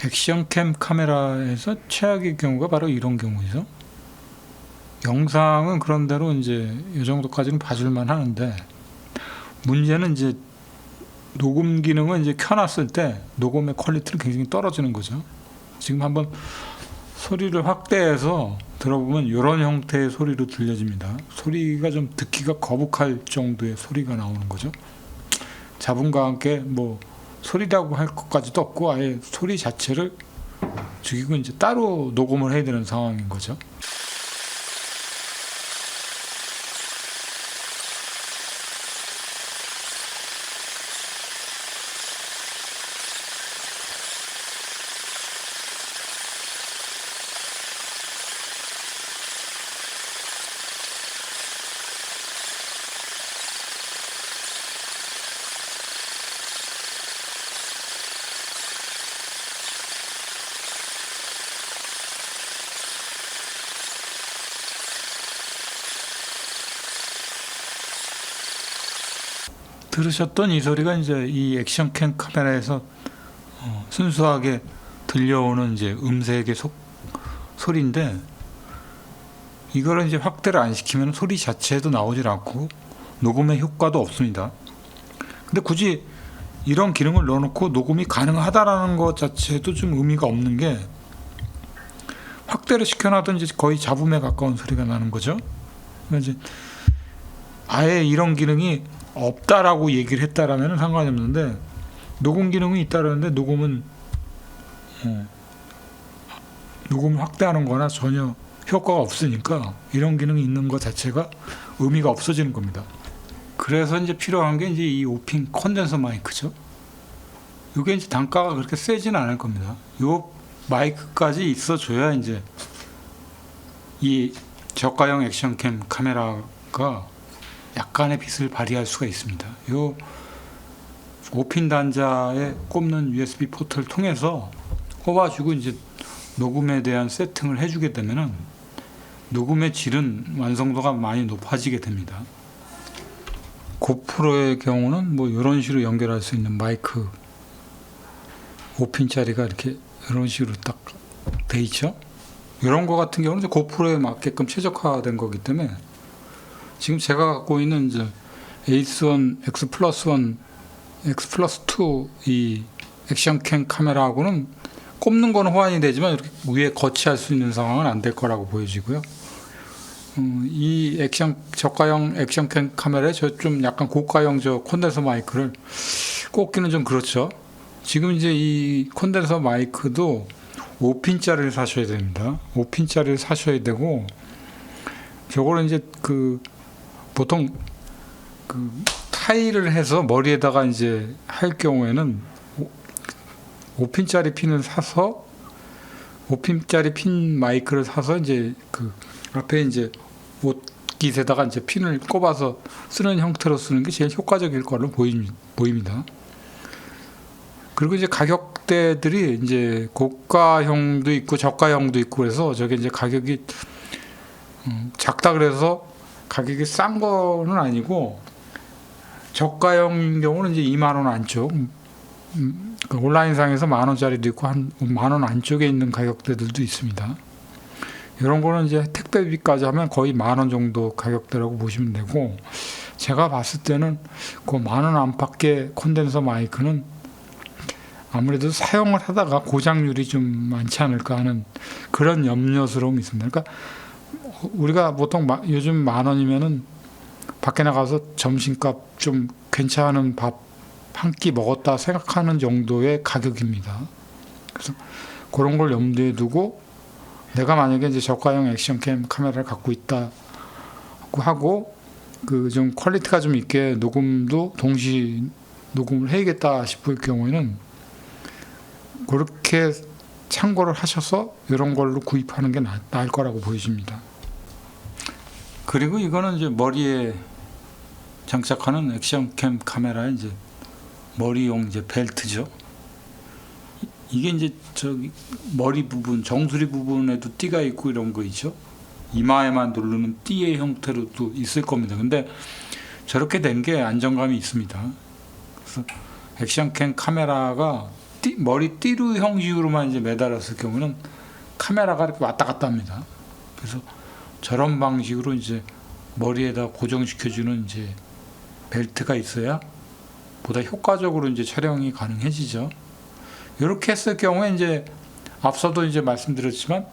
액션캠 카메라에서 최악의 경우가 바로 이런 경우죠. 영상은 그런대로 이제 이 정도까지는 봐줄만 하는데, 문제는 이제 녹음 기능을 이제 켜놨을 때 녹음의 퀄리티는 굉장히 떨어지는 거죠. 지금 한번 소리를 확대해서 들어보면 이런 형태의 소리로 들려집니다. 소리가 좀 듣기가 거북할 정도의 소리가 나오는 거죠. 잡음과 함께 뭐 소리라고 할 것까지도 없고 아예 소리 자체를 죽이고 이제 따로 녹음을 해야 되는 상황인 거죠. 들으셨던 이 소리가 이제 이 액션캠 카메라에서 순수하게 들려오는 이제 음색의 소리인데, 이거를 이제 확대를 안 시키면 소리 자체도 나오질 않고 녹음의 효과도 없습니다. 근데 굳이 이런 기능을 넣어놓고 녹음이 가능하다라는 것 자체도 좀 의미가 없는 게, 확대를 시켜놔도 이제 거의 잡음에 가까운 소리가 나는 거죠. 그러니까 이제 아예 이런 기능이 없다라고 얘기를 했다라면 상관이 없는데, 녹음 기능이 있다라는데 녹음을 확대하는 거나 전혀 효과가 없으니까 이런 기능이 있는 것 자체가 의미가 없어지는 겁니다. 그래서 이제 필요한 게 이제 이 오핀 콘덴서 마이크죠. 이게 이제 단가가 그렇게 세지는 않을 겁니다. 이 마이크까지 있어줘야 이제 이 저가형 액션캠 카메라가 약간의 빛을 발휘할 수가 있습니다. 이 5핀 단자에 꼽는 USB 포트를 통해서 꼽아주고 이제 녹음에 대한 세팅을 해주게 되면은 녹음의 질은 완성도가 많이 높아지게 됩니다. 고프로의 경우는 뭐 이런 식으로 연결할 수 있는 마이크 5핀짜리가 이렇게 이런 식으로 딱 돼 있죠. 이런 거 같은 경우는 이제 고프로에 맞게끔 최적화된 거기 때문에, 지금 제가 갖고 있는 이제 에이스1 X 플러스 1, X 플러스 2 이 액션캠 카메라하고는 꼽는 거는 호환이 되지만 이렇게 위에 거치할 수 있는 상황은 안 될 거라고 보여지고요. 이 저가형 액션캠 카메라에 저 좀 약간 고가형 저 콘덴서 마이크를 꼽기는 좀 그렇죠. 지금 이제 이 콘덴서 마이크도 5핀짜리를 사셔야 됩니다. 5핀짜리를 사셔야 되고, 저거를 이제 보통 타일을 해서 머리에다가 이제 할 경우에는 5핀짜리 핀을 사서 5핀짜리 핀 마이크를 사서 이제 앞에 이제 옷깃에다가 이제 핀을 꼽아서 쓰는 형태로 쓰는 게 제일 효과적일 거로 보입니다. 그리고 이제 가격대들이 이제 고가형도 있고 저가형도 있고 그래서 저게 이제 가격이 작다 그래서 가격이 싼 거는 아니고, 저가형인 경우는 이제 2만 원 안쪽, 온라인상에서 만 원짜리도 있고 한 만 원 안쪽에 있는 가격대들도 있습니다. 이런 거는 이제 택배비까지 하면 거의 만 원 정도 가격대라고 보시면 되고, 제가 봤을 때는 그 만 원 안팎의 콘덴서 마이크는 아무래도 사용을 하다가 고장률이 좀 많지 않을까 하는 그런 염려스러움이 있습니다. 그러니까 우리가 보통 요즘 만 원이면은 밖에 나가서 점심값 좀 괜찮은 밥 한 끼 먹었다 생각하는 정도의 가격입니다. 그래서 그런 걸 염두에 두고, 내가 만약에 이제 저가형 액션캠 카메라를 갖고 있다고 하고 좀 퀄리티가 좀 있게 녹음도 동시 녹음을 해야겠다 싶을 경우에는 그렇게 참고를 하셔서 이런 걸로 구입하는 게 나을 거라고 보여집니다. 그리고 이거는 이제 머리에 장착하는 액션캠 카메라의 이제 머리용 이제 벨트죠. 이게 이제 저기 머리 부분, 정수리 부분에도 띠가 있고 이런 거 있죠. 이마에만 누르는 띠의 형태로도 있을 겁니다. 근데 저렇게 된 게 안정감이 있습니다. 그래서 액션캠 카메라가 머리 띠루 형식으로만 이제 매달았을 경우는 카메라가 이렇게 왔다 갔다 합니다. 그래서 저런 방식으로 이제 머리에다 고정시켜주는 이제 벨트가 있어야 보다 효과적으로 이제 촬영이 가능해지죠. 이렇게 했을 경우에 이제 앞서도 이제 말씀드렸지만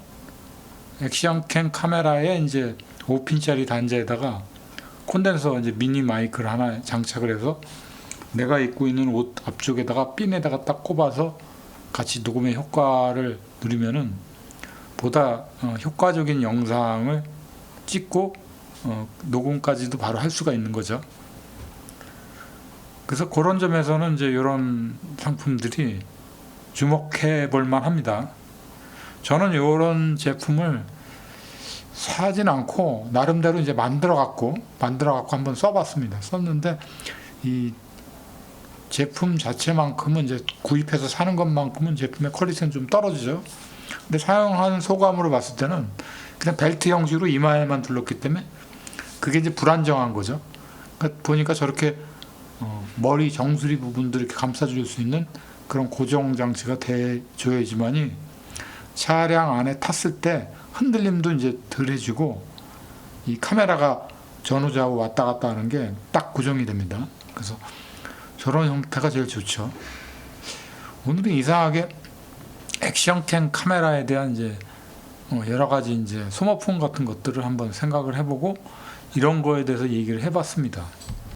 액션캠 카메라에 이제 5핀짜리 단자에다가 콘덴서 이제 미니 마이크를 하나 장착을 해서 내가 입고 있는 옷 앞쪽에다가 핀에다가 딱 꼽아서 같이 녹음의 효과를 누리면은 보다 효과적인 영상을 찍고 녹음까지도 바로 할 수가 있는 거죠. 그래서 그런 점에서는 이제 이런 상품들이 주목해 볼 만합니다. 저는 이런 제품을 사진 않고 나름대로 이제 만들어 갖고 한번 써봤습니다. 썼는데 이 제품 자체만큼은 이제 구입해서 사는 것만큼은 제품의 퀄리티는 좀 떨어지죠. 근데 사용한 소감으로 봤을 때는 그냥 벨트 형식으로 이마에만 둘렀기 때문에 그게 이제 불안정한 거죠. 그러니까 보니까 저렇게 머리 정수리 부분들 이렇게 감싸줄 수 있는 그런 고정 장치가 돼줘야지만이 차량 안에 탔을 때 흔들림도 이제 덜 해주고 이 카메라가 전후좌우 왔다 갔다 하는 게 딱 고정이 됩니다. 그래서 저런 형태가 제일 좋죠. 오늘은 이상하게 액션캠 카메라에 대한 이제 여러 가지 이제 소모품 같은 것들을 한번 생각을 해보고 이런 거에 대해서 얘기를 해봤습니다.